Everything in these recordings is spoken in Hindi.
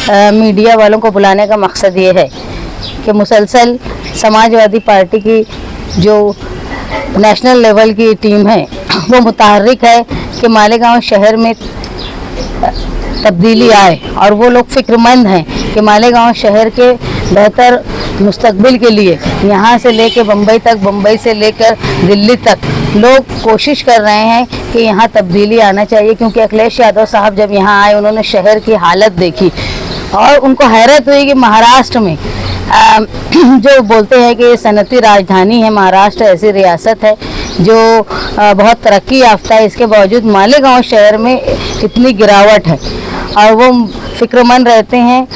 मीडिया वालों को बुलाने का मकसद ये है कि मुसलसल समाजवादी पार्टी की जो नेशनल लेवल की टीम है वो मुतहर्रिक है कि मालेगांव शहर में तब्दीली आए, और वो लोग फिक्रमंद हैं कि मालेगांव शहर के बेहतर मुस्तकबिल के लिए यहाँ से लेकर बम्बई तक, बम्बई से लेकर दिल्ली तक लोग कोशिश कर रहे हैं कि यहाँ तब्दीली आना चाहिए। क्योंकि अखिलेश यादव साहब जब यहाँ आए उन्होंने शहर की हालत देखी और उनको हैरत हुई कि महाराष्ट्र में जो बोलते हैं कि सनती राजधानी है, महाराष्ट्र ऐसी रियासत है जो बहुत तरक्की याफ्ता है, इसके बावजूद मालेगांव शहर में इतनी गिरावट है और वो फिक्रमंद रहते हैं।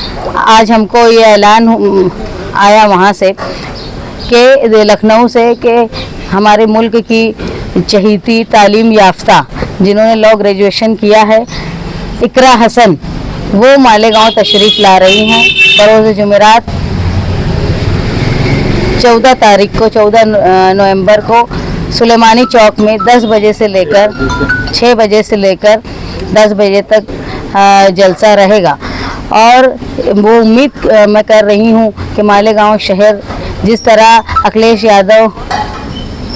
आज हमको ये ऐलान आया वहाँ से कि लखनऊ से कि हमारे मुल्क की चहीती तालीम याफ्ता जिन्होंने लॉ ग्रेजुएशन किया है इकरा हसन, वो मालेगांव तशरीफ़ ला रही हैं बरोज़ जुमेरात 14 तारीख को, 14 नवंबर को सुलेमानी चौक में 10 बजे से लेकर 6 बजे से लेकर 10 बजे तक जलसा रहेगा। और वो उम्मीद मैं कर रही हूँ कि मालेगांव शहर जिस तरह अखिलेश यादव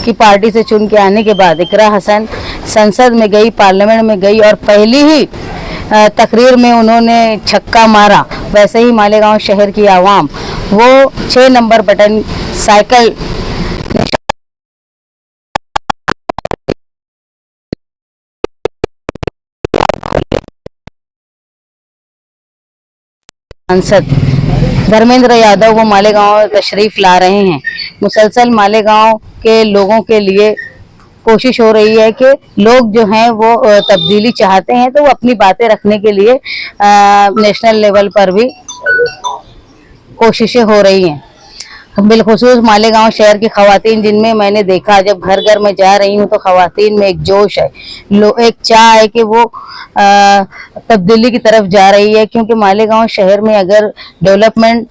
की पार्टी से चुन के आने के बाद इकरा हसन संसद में गई, पार्लियामेंट में गई और पहली ही तकरीर में उन्होंने छक्का मारा, वैसे ही मालेगांव शहर की आवाम वो 6 नंबर बटन साइकिल सांसद धर्मेंद्र यादव वो मालेगांव तशरीफ ला रहे हैं। मुसलसल मालेगांव के लोगों के लिए कोशिश हो रही है कि लोग जो हैं वो तब्दीली चाहते हैं, तो वो अपनी बातें रखने के लिए नेशनल लेवल पर भी कोशिशें हो रही हैं। बिलखुसूस मालेगांव शहर की खवातीन, जिनमें मैंने देखा जब घर घर में जा रही हूँ तो खवातीन में एक जोश है, एक चाह है कि वो तब्दीली की तरफ जा रही है। क्योंकि मालेगांव शहर में अगर डेवलपमेंट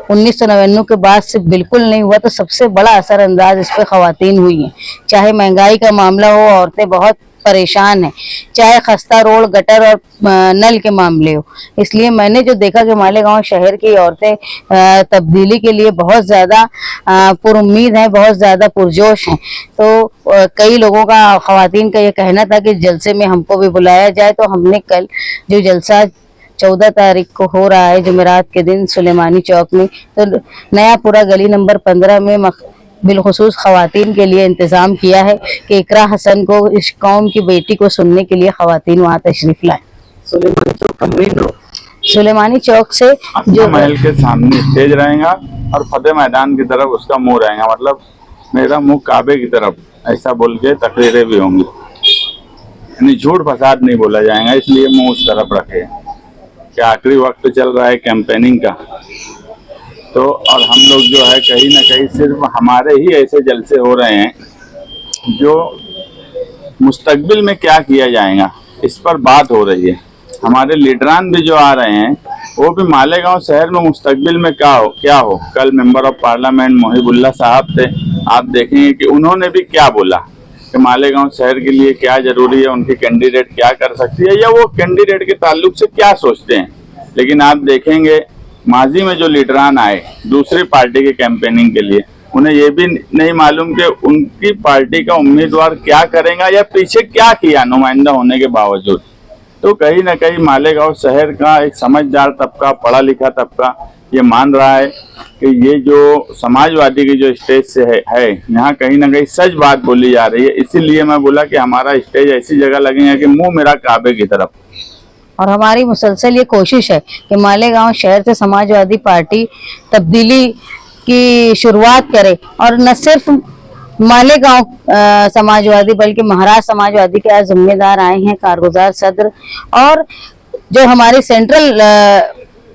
1999 के बाद से बिल्कुल नहीं हुआ तो सबसे बड़ा असर अंदाज इस पर खवातीन हुई हैं। चाहे महंगाई का मामला हो, औरतें बहुत परेशान हैं, चाहे खस्ता रोड, गटर और नल के मामले हो। इसलिए मैंने जो देखा कि मालेगांव शहर की औरतें तब्दीली के लिए बहुत ज़्यादा पुरुम्मीद हैं, बहुत ज़्यादा पुरजोश हैं। तो कई लोगों का, खवातीन का ये कहना था कि जलसे में हमको भी बुलाया जाए, तो हमने कल जो जलसा 14 तारीख को हो रहा है जुमेरात के दिन सुलेमानी चौक में, तो नयापुरा गली नंबर 15 में बिलखुसूस खवातीन के लिए इंतज़ाम किया है कि इकरा हसन को, इस कौम की बेटी को सुनने के लिए खवातीन वहाँ तशरीफ लाए। सुलेमानी चौक से जो महल के सामने स्टेज रहेगा और फतेह मैदान की तरफ उसका मुंह रहेगा, मतलब मेरा मुंह काबे की तरफ, ऐसा बोल के तकरीरें भी होंगी। यानी झूठ फसाद नहीं बोला जाएगा, इसलिए मुंह उस तरफ रखे कि आखिरी वक्त चल रहा है कैंपेनिंग का। तो और हम लोग जो है कहीं ना कहीं सिर्फ हमारे ही ऐसे जलसे हो रहे हैं जो मुस्तकबिल में क्या किया जाएगा इस पर बात हो रही है। हमारे लीडरान भी जो आ रहे हैं वो भी मालेगांव शहर में मुस्तकबिल में क्या हो। कल मेंबर ऑफ पार्लियामेंट मोहिबुल्लाह साहब थे, आप देखेंगे कि उन्होंने भी क्या बोला कि मालेगांव शहर के लिए क्या जरूरी है, उनकी कैंडिडेट क्या कर सकती है या वो कैंडिडेट के ताल्लुक से क्या सोचते हैं। लेकिन आप देखेंगे माजी में जो लीडरान आए दूसरी पार्टी के कैंपेनिंग के लिए, उन्हें ये भी नहीं मालूम कि उनकी पार्टी का उम्मीदवार क्या करेगा या पीछे क्या किया नुमाइंदा होने के बावजूद। तो कहीं ना कहीं मालेगांव शहर का एक समझदार तबका, पढ़ा लिखा तबका ये मान रहा है कि ये जो समाजवादी की जो स्टेज से है यहाँ कहीं ना कहीं सच बात बोली जा रही है। इसीलिए मैं बोला कि हमारा स्टेज ऐसी जगह लगेगा कि मुंह मेरा काबे की तरफ। और हमारी मुसलसल ये कोशिश है कि मालेगांव शहर से समाजवादी पार्टी तब्दीली की शुरुआत करे, और न सिर्फ मालेगांव समाजवादी बल्कि महाराष्ट्र समाजवादी के आज जिम्मेदार आए हैं कारगुजार सदर, और जो हमारी सेंट्रल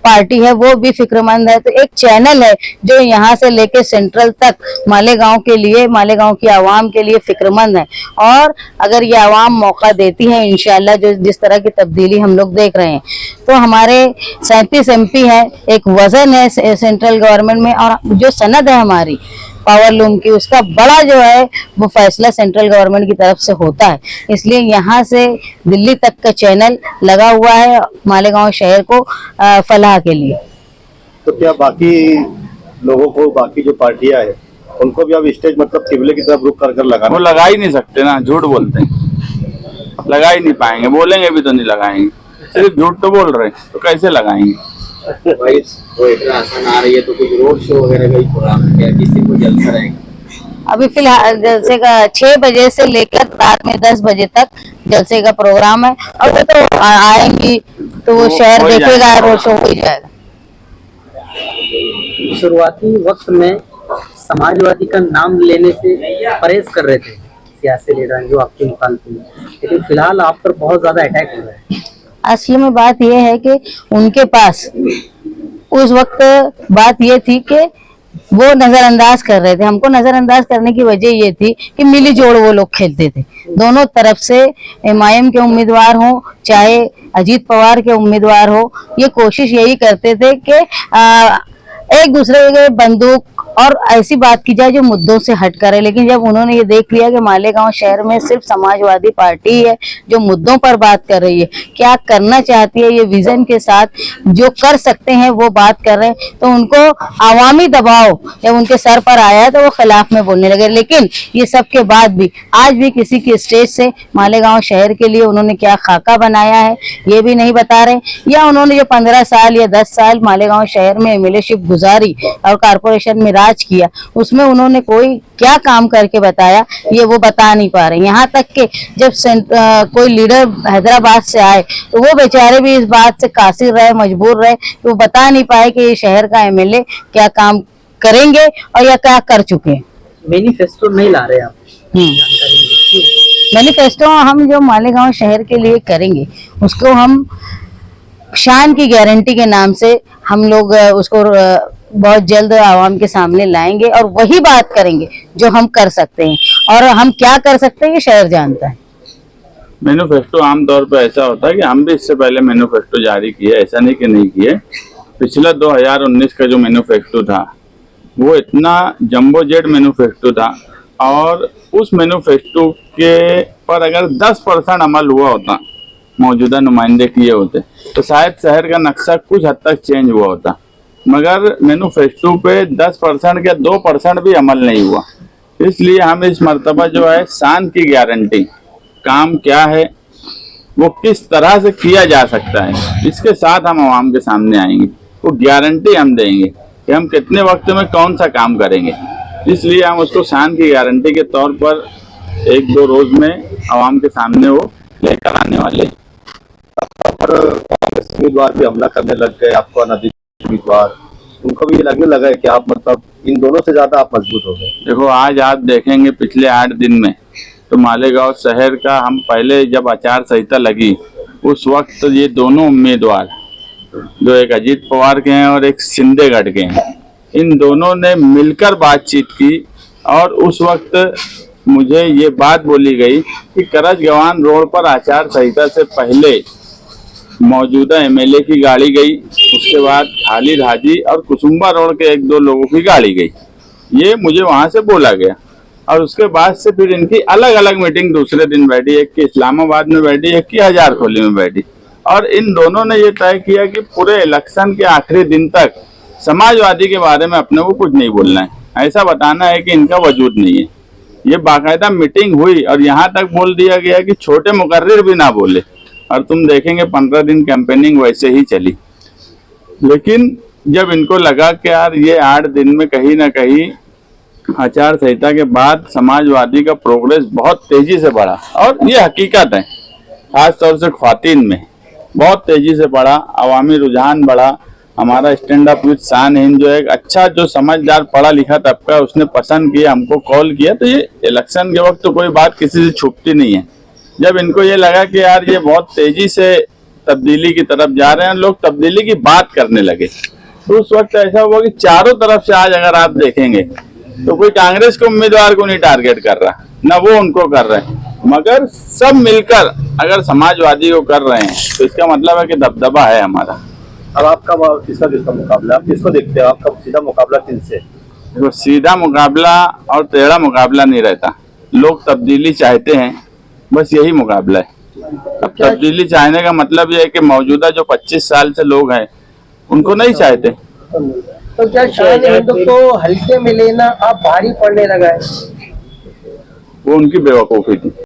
पार्टी है वो भी फिक्रमंद है। तो एक चैनल है जो यहाँ से लेके सेंट्रल तक मालेगांव के लिए, मालेगांव की आवाम के लिए फिक्रमंद है। और अगर ये आवाम मौका देती है इंशाल्लाह, जो जिस तरह की तब्दीली हम लोग देख रहे हैं, तो हमारे 37 MP है, एक वजन है सेंट्रल गवर्नमेंट में, और जो सनद है हमारी पावर लूम की, उसका बड़ा जो है वो फैसला सेंट्रल गवर्नमेंट की तरफ से होता है। इसलिए यहाँ से दिल्ली तक का चैनल लगा हुआ है मालेगांव शहर को फलाह के लिए। तो क्या बाकी लोगों को, बाकी जो पार्टियां हैं, उनको भी अब स्टेज मतलब किबले की तरफ रुख कर वो लगाना? लगा ही नहीं सकते ना, झूठ बोलते हैं, लगा ही नहीं पाएंगे, बोलेंगे भी तो नहीं लगाएंगे, सिर्फ झूठ तो बोल रहे हैं, तो कैसे लगाएंगे। भाई वो इतना आसान आ रही है तो कुछ रोड शो वगैरह का ही प्रोग्राम है क्या, किसी को जलसा रहेगा? अभी फिलहाल जलसे का 6 बजे से लेकर रात में 10 बजे तक जलसे का प्रोग्राम है, और वो तो आएंगी तो वो शहर हो ही देखेगा, जाएगा। रोड शो हो ही जाएगा। शुरुआती वक्त में समाजवादी का नाम लेने से परहेज कर रहे थे सियासी लीडर जो आपके मुखालिफ हैं, लेकिन फिलहाल आप पर बहुत ज्यादा अटैक हो रहा है। असल में बात यह है कि उनके पास उस वक्त बात ये थी कि वो नजरअंदाज कर रहे थे, हमको नजरअंदाज करने की वजह ये थी कि मिली जोड़ वो लोग खेलते थे। दोनों तरफ से एमआईएम के उम्मीदवार हो चाहे अजीत पवार के उम्मीदवार हो, ये कोशिश यही करते थे कि एक दूसरे के बंदूक और ऐसी बात की जाए जो मुद्दों से हट करे। लेकिन जब उन्होंने ये देख लिया कि मालेगांव शहर में सिर्फ समाजवादी पार्टी है जो मुद्दों पर बात कर रही है, क्या करना चाहती है, ये विजन के साथ जो कर सकते हैं वो बात कर रहे हैं, तो उनको आवामी दबाव जब उनके सर पर आया तो वो खिलाफ में बोलने लगे। लेकिन ये सब के बाद भी आज भी किसी की स्टेज से मालेगांव शहर के लिए उन्होंने क्या खाका बनाया है ये भी नहीं बता रहे, या उन्होंने जो 15 साल या 10 साल मालेगांव शहर में एमएलएशिप गुजारी और कारपोरेशन में राज किया, उसमें उन्होंने कोई क्या काम करके बताया ये वो बता नहीं पा रहे। यहाँ तक कि जब कोई लीडर हैदराबाद से आए तो वो बेचारे भी इस बात से कासिर रहे, मजबूर रहे कि वो बता नहीं पाए कि ये शहर का एमएलए क्या काम करेंगे और या क्या कर चुके हैं। मैनिफेस्टो नहीं ला रहे आप, जानकारी नहीं, क्यों? मैनिफेस्टो हम जो मालेगांव शहर के लिए करेंगे उसको हम शान की गारंटी के नाम से हम लोग उसको बहुत जल्द आवाम के सामने लाएंगे और वही बात करेंगे जो हम कर सकते हैं, और हम क्या कर सकते हैं ये शहर जानता है। मैनिफेस्टो आमतौर पर ऐसा होता है कि हम भी इससे पहले मैनिफेस्टो जारी किए, ऐसा नहीं कि नहीं किए। पिछला 2019 का जो मैनिफेस्टो था वो इतना जंबो जेट मैनिफेस्टो था, और उस मैनिफेस्टो के पर अगर 10% अमल हुआ होता, मौजूदा नुमाइंदे किए होते, तो शायद शहर का नक्शा कुछ हद तक चेंज हुआ होता। मगर मैनिफेस्टो पे 10% या 2% भी अमल नहीं हुआ। इसलिए हम इस मर्तबा जो है शान की गारंटी, काम क्या है वो किस तरह से किया जा सकता है, इसके साथ हम आवाम के सामने आएंगे। वो गारंटी हम देंगे कि हम कितने वक्त में कौन सा काम करेंगे। इसलिए हम उसको शान की गारंटी के तौर पर 1-2 रोज में आवाम के सामने वो लेकर आने वाले। और कांग्रेस उम्मीदवार भी हमला करने लग गए, आपको नदी उम्मीदवार, उनको भी ये लगने लगा है कि आप मतलब इन दोनों से ज्यादा आप मजबूत हो गए। देखो आज आप देखेंगे पिछले 8 दिन में तो मालेगांव शहर का, हम पहले जब आचार संहिता लगी उस वक्त तो ये दोनों उम्मीदवार जो एक अजीत पवार के हैं और एक शिंदेगढ़ के हैं, इन दोनों ने मिलकर बातचीत की, और उस वक्त मुझे ये बात बोली गई कि करजगवान रोड पर आचार संहिता से पहले मौजूदा एमएलए की गाड़ी गई, उसके बाद खालिद हाजी और कुसुम्बा रोड के 1-2 लोगों की गाड़ी गई, ये मुझे वहां से बोला गया। और उसके बाद से फिर इनकी अलग अलग मीटिंग दूसरे दिन बैठी, एक की इस्लामाबाद में बैठी, एक की हजारखोली में बैठी, और इन दोनों ने ये तय किया कि पूरे इलेक्शन के आखिरी दिन तक समाजवादी के बारे में अपने को कुछ नहीं बोलना है, ऐसा बताना है कि इनका वजूद नहीं है। ये बाकायदा मीटिंग हुई और यहाँ तक बोल दिया गया कि छोटे मुकर्रिर भी ना बोले, और तुम देखेंगे 15 दिन कैंपेनिंग वैसे ही चली। लेकिन जब इनको लगा कि यार ये 8 दिन में कहीं ना कहीं आचार संहिता के बाद समाजवादी का प्रोग्रेस बहुत तेजी से बढ़ा, और ये हकीकत है, खास तौर से ख्वातीन में बहुत तेजी से बढ़ा, अवामी रुझान बढ़ा। हमारा स्टैंड अप विद शान हिंद जो एक अच्छा जो समझदार पढ़ा लिखा तबका उसने पसंद किया, हमको कॉल किया। तो ये इलेक्शन के वक्त तो कोई बात किसी से छुपती नहीं है। जब इनको ये लगा कि यार ये बहुत तेजी से तब्दीली की तरफ जा रहे हैं, लोग तब्दीली की बात करने लगे, तो उस वक्त ऐसा हुआ कि चारों तरफ से आज अगर आप देखेंगे तो कोई कांग्रेस के उम्मीदवार को नहीं टारगेट कर रहा, ना वो उनको कर रहे हैं, मगर सब मिलकर अगर समाजवादी को कर रहे हैं तो इसका मतलब है कि दबदबा है हमारा। अब आपका किसका मुकाबला, आप किसको देखते हो, आपका सीधा मुकाबला किनसे? देखो, सीधा मुकाबला और टेढ़ा मुकाबला नहीं रहता। लोग तब्दीली चाहते हैं, बस यही मुकाबला है। अब तब्दीली चाहने का मतलब यह है कि मौजूदा जो 25 साल से लोग हैं उनको नहीं चाहते। तो क्या शान हिंद को हल्के में लेना अब भारी पड़ने लगा है? वो उनकी बेवकूफ़ी थी।